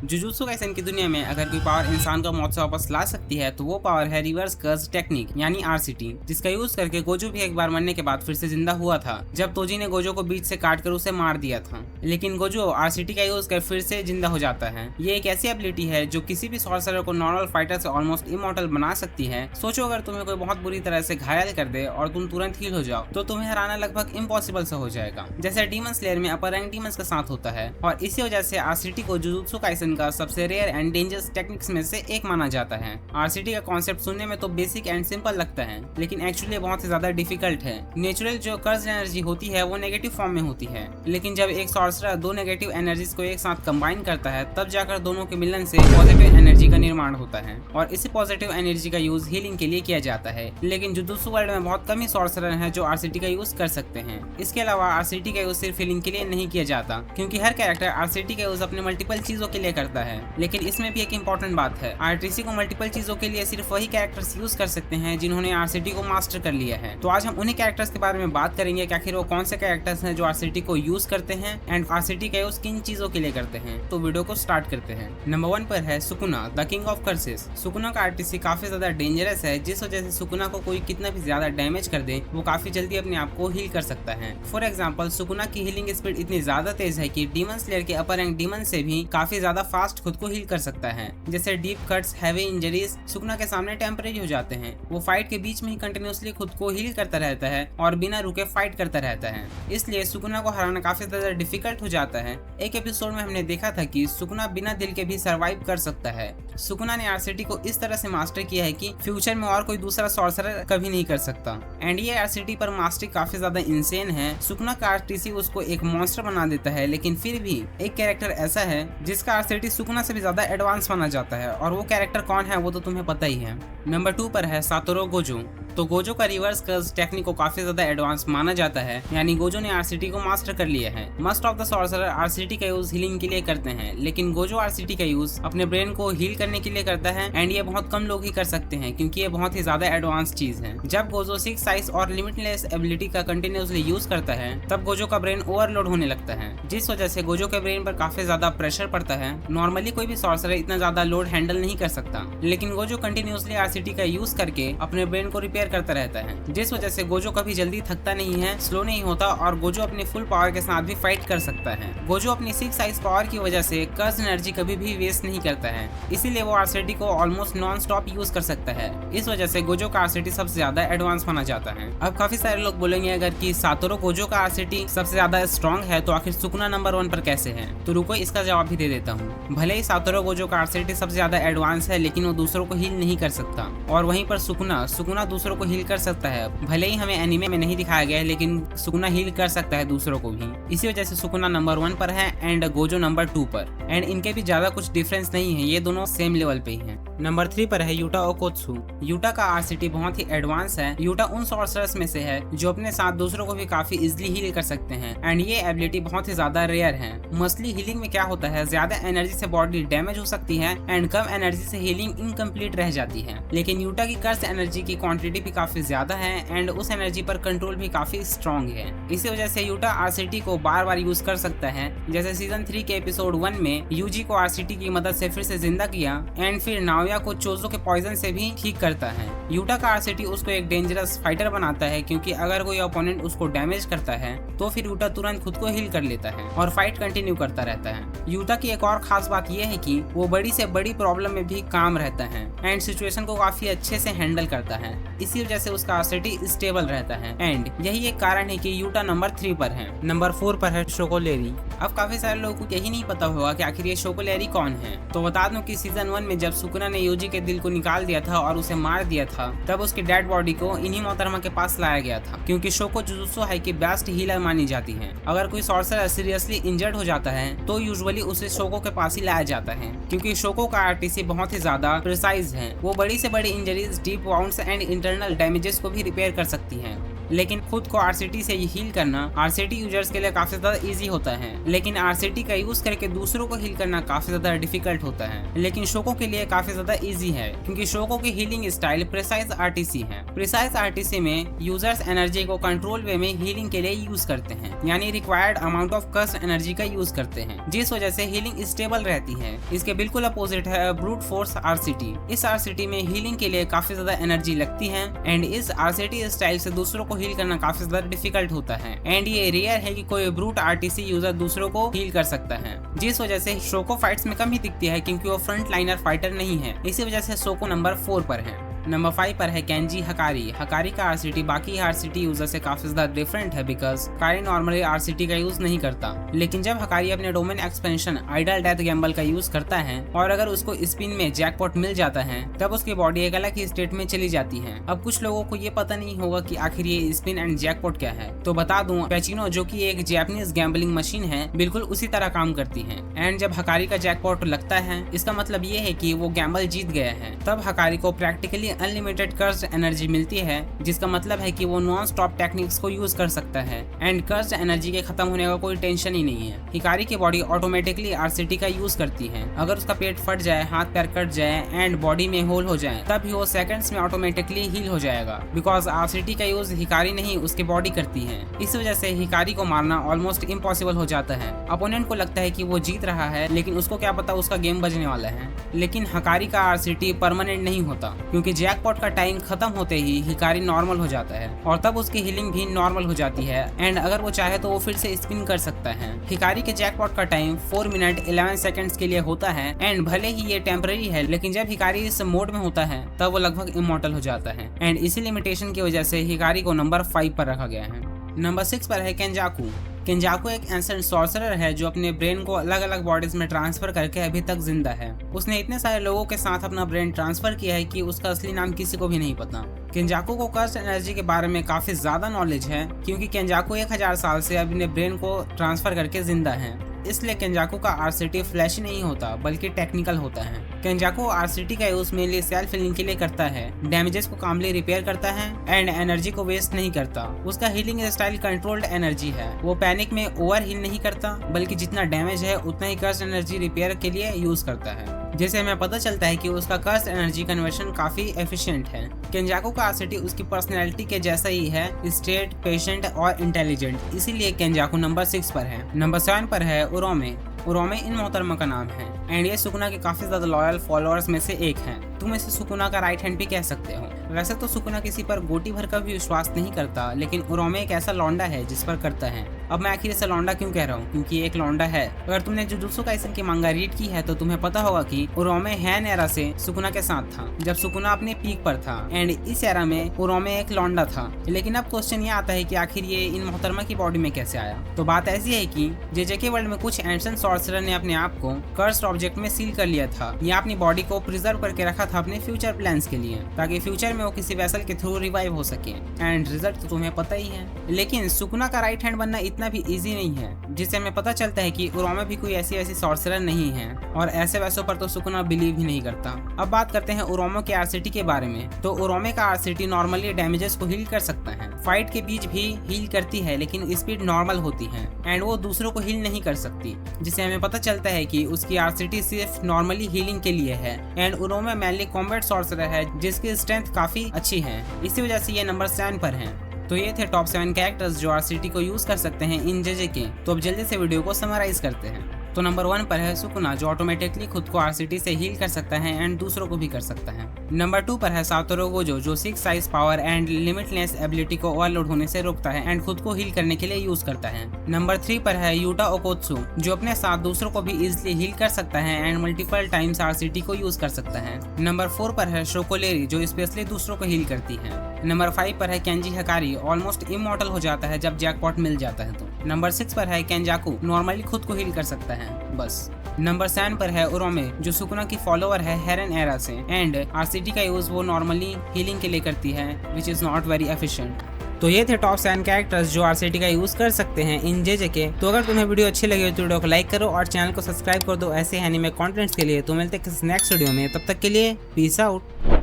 Jujutsu Kaisen की दुनिया में अगर कोई पावर इंसान को मौत से वापस ला सकती है तो वो पावर है रिवर्स कर्स टेक्निक यानी आरसीटी, जिसका यूज करके गोजो भी एक बार मरने के बाद फिर से जिंदा हुआ था जब तोजी ने गोजो को बीच से काट कर उसे मार दिया था। लेकिन गोजो आरसीटी का यूज कर फिर से जिंदा हो जाता है। ये एक ऐसी एबिलिटी है जो किसी भी सॉर्सरर को नॉर्मल फाइटर से ऑलमोस्ट इमॉर्टल बना सकती है। सोचो अगर तुम्हें कोई बहुत बुरी तरह से घायल कर दे और तुम तुरंत हील हो जाओ तो तुम्हें हराना लगभग इम्पॉसिबल सा हो जाएगा, जैसे डीमन स्लेयर में अपर रैंक डीमंस के साथ होता है। और इसी वजह से आरसीटी को जुजुत्सु काइसेन का सबसे रेयर एंड डेंजरस टेक्निक्स में से एक माना जाता है। आरसीटी का कॉन्सेप्ट सुनने में तो बेसिक एंड सिंपल लगता है, लेकिन एक्चुअली बहुत ही ज्यादा डिफिकल्ट है। नेचुरल जो कर्स एनर्जी होती है वो नेगेटिव फॉर्म में होती है, लेकिन जब एक सॉर्सरर दो नेगेटिव एनर्जीज को एक साथ कंबाइन करता है तब जाकर दोनों के मिलन से पॉजिटिव एनर्जी का निर्माण होता है और इसी पॉजिटिव एनर्जी का यूज हीलिंग के लिए किया जाता है। लेकिन जुजुत्सु वर्ल्ड में बहुत कम ही सॉर्सरर हैं जो आरसीटी का यूज कर सकते हैं। इसके अलावा आरसीटी का यूज सिर्फ हीलिंग के लिए नहीं किया जाता, क्योंकि हर कैरेक्टर आरसीटी का यूज अपने मल्टीपल चीजों के लिए करता है। लेकिन इसमें भी एक इंपॉर्टेंट बात है, आरटीसी को मल्टीपल चीजों के लिए सिर्फ वही कैरेक्टर्स यूज कर सकते हैं जिन्होंने आरसीटी को मास्टर कर लिया है। तो आज हम उन्हीं कैरेक्टर्स के बारे में बात करेंगे कि आखिर वो कौन से कैरेक्टर्स हैं जो आरसीटी को यूज करते हैं एंड आरसीटी का यूज किन चीजों के लिए करते हैं। तो वीडियो को स्टार्ट करते हैं। नंबर 1 पर है Sukuna, the king of curses. Sukuna का आरटीसी काफी ज्यादा डेंजरस है, जिस वजह से सुकुना को कोई कितना भी ज्यादा डैमेज कर दे वो काफी जल्दी अपने आप को हील कर सकता है। फॉर एग्जाम्पल सुकुना की हीलिंग स्पीड इतनी ज्यादा तेज है कि डीमन स्लेयर के अपर रैंक डीमन से भी काफी ज्यादा फास्ट खुद को हील कर सकता है। जैसे deep cuts, heavy injuries Sukuna के सामने टेम्परेरी हो जाते हैं। वो फाइट के बीच में ही कंटिन्यूअसली खुद को हील करता रहता है और बिना रुके फाइट करता रहता है, इसलिए सुकुना को हराना काफी ज्यादा डिफिकल्ट हो जाता है। एक एपिसोड में हमने देखा था कि सुकुना बिना दिल के भी सरवाइव कर सकता है। सुकुना ने आरसीटी को इस तरह से मास्टर किया है कि फ्यूचर में और कोई दूसरा सॉर्सरर कभी नहीं कर सकता। एंड ये आरसीटी पर मास्टरी काफी ज्यादा इंसेन है। सुकुना का आरटीसी उसको एक मॉन्स्टर बना देता है, लेकिन फिर भी एक कैरेक्टर ऐसा है जिसका आरसीटी सुकुना से भी ज्यादा एडवांस माना जाता है, और वो कैरेक्टर कौन है वो तो तुम्हें पता ही है। नंबर 2 पर है सातोरू गोजो। तो गोजो का रिवर्स कर्स टेक्निक को काफी ज्यादा एडवांस माना जाता है, यानी गोजो ने आरसीटी को मास्टर कर लिया है। Most of the sorcerer RCT का यूज हीलिंग के लिए करते हैं, लेकिन गोजो आरसीटी का यूज अपने ब्रेन को हील करने के लिए करता है। एंड ये बहुत कम लोग ही कर सकते हैं, क्योंकि ये बहुत ही ज्यादा एडवांस चीज है। जब गोजो 6 साइज और लिमिटलेस एबिलिटी का कंटिन्यूअसली यूज करता है तब गोजो का ब्रेन ओवरलोड होने लगता है, जिस वजह से गोजो के ब्रेन पर काफी ज्यादा प्रेशर पड़ता है। नॉर्मली कोई भी सॉर्सरर इतना ज्यादा लोड हैंडल नहीं कर सकता, लेकिन गोजो कंटिन्यूअसली आरसीटी का यूज करके अपने ब्रेन को रिपेयर करता रहता है, जिस वजह से गोजो कभी जल्दी थकता नहीं है, स्लो नहीं होता और गोजो अपनी फुल पावर के साथ भी फाइट कर सकता है। गोजो अपनी 6 साइज पावर की वजह से कर्स एनर्जी कभी भी वेस्ट नहीं करता है, इसीलिए वो आरसीटी को ऑलमोस्ट नॉन स्टॉप यूज कर सकता है। इस वजह से गोजो का आरसीटी सबसे ज्यादा एडवांस माना जाता है। अब काफी सारे लोग बोलेंगे अगर कि सातोरू गोजो का आरसीटी सबसे ज्यादा स्ट्रॉन्ग है तो आखिर सुकुना नंबर 1 पर कैसे है? तो रुको इसका जवाब भी दे देता हूँ। भले ही सातोरू गोजो का आरसीटी सबसे ज्यादा एडवांस है, लेकिन वो दूसरों को हील नहीं कर सकता, और वहीं पर सुकुना दूसरों को हील कर सकता है। भले ही हमें एनिमे में नहीं दिखाया गया है, लेकिन सुकुना हील कर सकता है दूसरों को भी। इसी वजह से सुकुना नंबर 1 पर है एंड गोजो नंबर 2 पर। एंड इनके भी ज्यादा कुछ डिफरेंस नहीं है, ये दोनों सेम लेवल पे ही हैं। नंबर 3 पर है यूटा ओकोत्सु। यूटा का आरसीटी बहुत ही एडवांस है। यूटा उन सॉर्सरर्स में से है जो अपने साथ दूसरों को भी काफी इजिली हील कर सकते हैं, एंड ये एबिलिटी बहुत ही ज्यादा रेयर है। मोस्टली हीलिंग में क्या होता है, ज्यादा एनर्जी से बॉडी डैमेज हो सकती है एंड कम एनर्जी से हीलिंग इनकम्प्लीट रह जाती है। लेकिन यूटा की कर्स एनर्जी की क्वांटिटी भी काफी ज्यादा है एंड उस एनर्जी पर कंट्रोल भी काफी स्ट्रॉन्ग है। इसी वजह से यूटा आरसीटी को बार बार यूज कर सकता है, जैसे सीजन 3 के एपिसोड 1 में यूजी को आरसीटी की मदद से फिर से जिंदा किया एंड फिर नाओया को चोजो के पॉइजन से भी ठीक करता है। यूटा का आरसीटी उसको एक डेंजरस फाइटर बनाता है, क्योंकि अगर कोई ओपोनेंट उसको डैमेज करता है तो फिर यूटा तुरंत खुद को हील कर लेता है और फाइट कंटिन्यू करता रहता है। यूटा की एक और खास बात यह है कि वो बड़ी से बड़ी प्रॉब्लम में भी काम रहता है एंड सिचुएशन को काफी अच्छे से हैंडल करता है। इसी वजह से उसका आरसीटी स्टेबल रहता है एंड यही एक कारण है कि यूटा नंबर 3 पर है। नंबर 4 पर है शोकोलेरी। अब काफी सारे लोगों को यही नहीं पता होगा कि आखिर ये शोकोलेरी कौन है। तो बता दूं कि सीजन 1 में जब सुकुना ने यूजी के दिल को निकाल दिया था और उसे मार दिया था, तब उसकी डेड बॉडी को इन्हीं मोहतरमा के पास लाया गया था, क्योंकि शोको जुजुत्सु हाई की बेस्ट हीलर मानी जाती है। अगर कोई सॉर्सरर सीरियसली इंजर्ड हो जाता है तो यूजुअली उसे शोको के पास ही लाया जाता है, क्योंकि शोको का आरटीसी बहुत ही ज्यादा प्रिसाइज है। वो बड़ी से बड़ी injuries, deep wounds and internal damages को भी रिपेयर कर सकती है। लेकिन खुद को आरसीटी से हील करना आरसीटी यूजर्स के लिए काफी ज्यादा इजी होता है, लेकिन आरसीटी का यूज करके दूसरों को हील करना काफी ज्यादा डिफिकल्ट होता है। लेकिन शोको के लिए काफी ज्यादा इजी है, क्योंकि शोको की हीलिंग स्टाइल प्रिसाइज आरटीसी है। प्रिसाइज आरटीसी में यूजर्स एनर्जी को कंट्रोल वे में हीलिंग के लिए यूज करते हैं, यानी required amount of cursed energy का यूज करते हैं, जिस वजह से हीलिंग स्टेबल रहती है। इसके बिल्कुल अपोजिट है ब्रूट फोर्स आरसीटी। इस आरसीटी में हीलिंग के लिए काफी ज्यादा एनर्जी लगती है एंड इस आरसीटी स्टाइल से दूसरों को हील करना काफी ज्यादा डिफिकल्ट होता है एंड ये रेयर है कि कोई ब्रूट आरटीसी यूजर दूसरों को हील कर सकता है, जिस वजह से शोको फाइट्स में कम ही दिखती है, क्योंकि वो फ्रंट लाइनर फाइटर नहीं है। इसी वजह से शोको नंबर 4 पर है। नंबर 5 पर है केंजी हकारी। हकारी का आरसीटी बाकी आरसीटी यूजर से काफी ज्यादा डिफरेंट है, बिकॉज हकारी नॉर्मली आरसीटी का यूज नहीं करता, लेकिन जब हकारी अपने domain expansion idle death gamble का यूज करता है और अगर उसको स्पिन में जैकपॉट मिल जाता है, तब उसकी बॉडी एक अलग ही स्टेट में चली जाती है। अब कुछ लोगों को ये पता नहीं होगा कि आखिर ये स्पिन एंड जैकपॉट क्या है, तो बता दूं, पैचिनो जो कि एक जापानीज गैम्बलिंग मशीन है, बिल्कुल उसी तरह काम करती है। एंड जब हकारी का जैकपॉट लगता है, इसका मतलब ये है कि वो गैम्बल जीत गया है। तब हकारी को प्रैक्टिकली अनलिमिटेड कर्स्ट एनर्जी मिलती है, जिसका मतलब है कि वो नॉन स्टॉप टेक्निक्स को यूज कर सकता है एंड कर्स्ट एनर्जी के खत्म होने का कोई टेंशन ही नहीं है। हिकारी की बॉडी ऑटोमेटिकली आरसीटी का यूज करती है। अगर उसका पेट फट जाए, हाथ पैर कट जाए एंड बॉडी में होल हो जाए, तब भी वो सेकंड्स में ऑटोमेटिकली हील हो जाएगा, बिकॉज आरसीटी का यूज हिकारी नहीं उसकी बॉडी करती है। इस वजह से हिकारी को मारना ऑलमोस्ट इम्पॉसिबल हो जाता है। अपोनेंट को लगता है कि वो जीत रहा है, लेकिन उसको क्या पता उसका गेम बजने वाला है। लेकिन हकारी का आरसीटी परमानेंट नहीं होता, क्योंकि जैकपॉट का टाइम खत्म होते ही हिकारी नॉर्मल हो जाता है और तब उसकी हीलिंग भी नॉर्मल हो जाती है एंड अगर वो चाहे तो वो फिर से स्पिन कर सकता है। हिकारी के जैकपॉट का टाइम 4 मिनट 11 सेकंड्स के लिए होता है एंड भले ही ये टेम्पररी है, लेकिन जब हिकारी इस मोड में होता है तब वो लगभग इमॉर्टल हो जाता है एंड इसी लिमिटेशन की वजह से हिकारी को नंबर 5 पर रखा गया है। नंबर 6 पर है केंजाकू। केंजाकू एक एंसेंट सॉर्सरर है जो अपने ब्रेन को अलग अलग बॉडीज में ट्रांसफर करके अभी तक जिंदा है। उसने इतने सारे लोगों के साथ अपना ब्रेन ट्रांसफर किया है कि उसका असली नाम किसी को भी नहीं पता। केंजाकू को कर्स्ट एनर्जी के बारे में काफी ज्यादा नॉलेज है, क्योंकि केंजाकू 1000 साल से अपने ब्रेन को ट्रांसफर करके जिंदा है। इसलिए केंजाकू का आरसीटी फ्लैशी नहीं होता, बल्कि टेक्निकल होता है। केंजाकू आरसीटी का यूज मेनली सेल्फ हीलिंग के लिए करता है, डैमेजेस को कामली रिपेयर करता है एंड एनर्जी को वेस्ट नहीं करता। उसका हीलिंग स्टाइल कंट्रोल्ड एनर्जी है। वो पैनिक में ओवर हील नहीं करता, बल्कि जितना डैमेज है उतना ही कर्स्ट एनर्जी रिपेयर के लिए यूज करता है, जिससे हमें पता चलता है कि उसका कर्स्ट एनर्जी कन्वर्शन काफी एफिशिएंट है। केंजाकू का आरसीटी उसकी पर्सनैलिटी के जैसा ही है, स्ट्रेट, पेशेंट और इंटेलिजेंट, इसीलिए केंजाकू नंबर 6 पर है। नंबर 7 पर है उरोमे। उरोमे इन मोहतरमा का नाम है एंड ये सुकुना के काफी ज्यादा लॉयल फॉलोअर्स में से एक है। तुम इसे सुकुना का राइट हैंड भी कह सकते हो। वैसे तो सुकुना किसी पर गोटी भर का भी विश्वास नहीं करता, लेकिन उरोमे एक ऐसा लौंडा है जिस पर करता है। अब मैं आखिर इसे लौंडा क्यों कह रहा हूँ, क्योंकि एक लौंडा है। अगर तुमने जुजुत्सु काइसेन की मांगा रीड की है तो तुम्हें पता होगा कि उरोमे हैन एरा से सुकुना के साथ था, जब सुकुना अपने पीक पर था एंड इस एरा में उरोमे एक लौंडा था। लेकिन अब क्वेश्चन ये आता है कि आखिर ये इन मोहतरमा की बॉडी में कैसे आया। तो बात ऐसी है कि जेजेके वर्ल्ड में कुछ एंशिएंट सॉर्सरर ने अपने आप को कर्स्ड ऑब्जेक्ट में सील कर लिया था, या अपनी बॉडी को प्रिजर्व करके रखा था अपने फ्यूचर प्लान्स के लिए, ताकि फ्यूचर में वो किसी वेसल के थ्रू रिवाइव हो सके। एंड रिजल्ट तो तुम्हें पता ही है। लेकिन सुकुना का राइट हैंड बनना इतना भी इजी नहीं है, जिससे हमें पता चलता है कि उरोमे भी कोई ऐसी सॉर्सरर नहीं है और ऐसे वैसों पर तो सुकुना बिलीव ही नहीं करता। अब बात करते हैं उरोमे के आरसीटी के बारे में। तो उरोमे का आरसीटी नॉर्मली डैमेजेस को हील कर सकता है, फाइट के बीच भी हील करती है, लेकिन स्पीड नॉर्मल होती है एंड वो दूसरों को हील नहीं कर सकती, जिससे हमें पता चलता है कि उसकी आरसीटी सिर्फ नॉर्मली हीलिंग के लिए है। एंड उरोमे मेनली कॉम्बैट सॉर्सरर है जिसकी स्ट्रेंथ काफी अच्छी है, इसी वजह से ये नंबर 7 पर है। तो ये थे टॉप 7 कैरेक्टर्स जो आरसीटी को यूज कर सकते हैं इन जेजेके। तो अब जल्दी से वीडियो को समराइज करते हैं। तो नंबर 1 पर है सुकुना, जो ऑटोमेटिकली खुद को आरसीटी से हील कर सकता है एंड दूसरों को भी कर सकता है। नंबर 2 पर है सातोरू गोजो, जो 6 size power and limitless ability को ओवरलोड होने से रोकता है एंड खुद को हील करने के लिए यूज करता है। नंबर 3 पर है यूटा ओकोत्सु, जो अपने साथ दूसरों को भी इजिली हील कर सकता है एंड मल्टीपल टाइम्स आरसीटी को यूज कर सकता है। नंबर 4 पर है शोकोलेरी, जो स्पेशली दूसरों को हील करती है। नंबर 5 पर है केंजी हकारी, ऑलमोस्ट इमॉर्टल हो जाता है जब जैकपॉट मिल जाता है तो। नंबर 6 पर है केंजाकू, नॉर्मली खुद को हील कर सकता है बस। नंबर 7 पर है उरोमे, जो सुकुना की फॉलोअर है हेरन एरा से एंड आरसीटी का यूज वो नॉर्मली हीलिंग के लिए करती है, which is not very efficient. तो ये थे टॉप 7 कैरेक्टर्स जो आरसीटी का यूज कर सकते हैं इन जेजेके। तो अगर तुम्हें वीडियो अच्छी लगी हो तो वीडियो को लाइक करो और चैनल को सब्सक्राइब कर दो ऐसे एनीमे कंटेंट्स के लिए। तो मिलते हैं किसी नेक्स्ट वीडियो में, तब तक के लिए पीस आउट।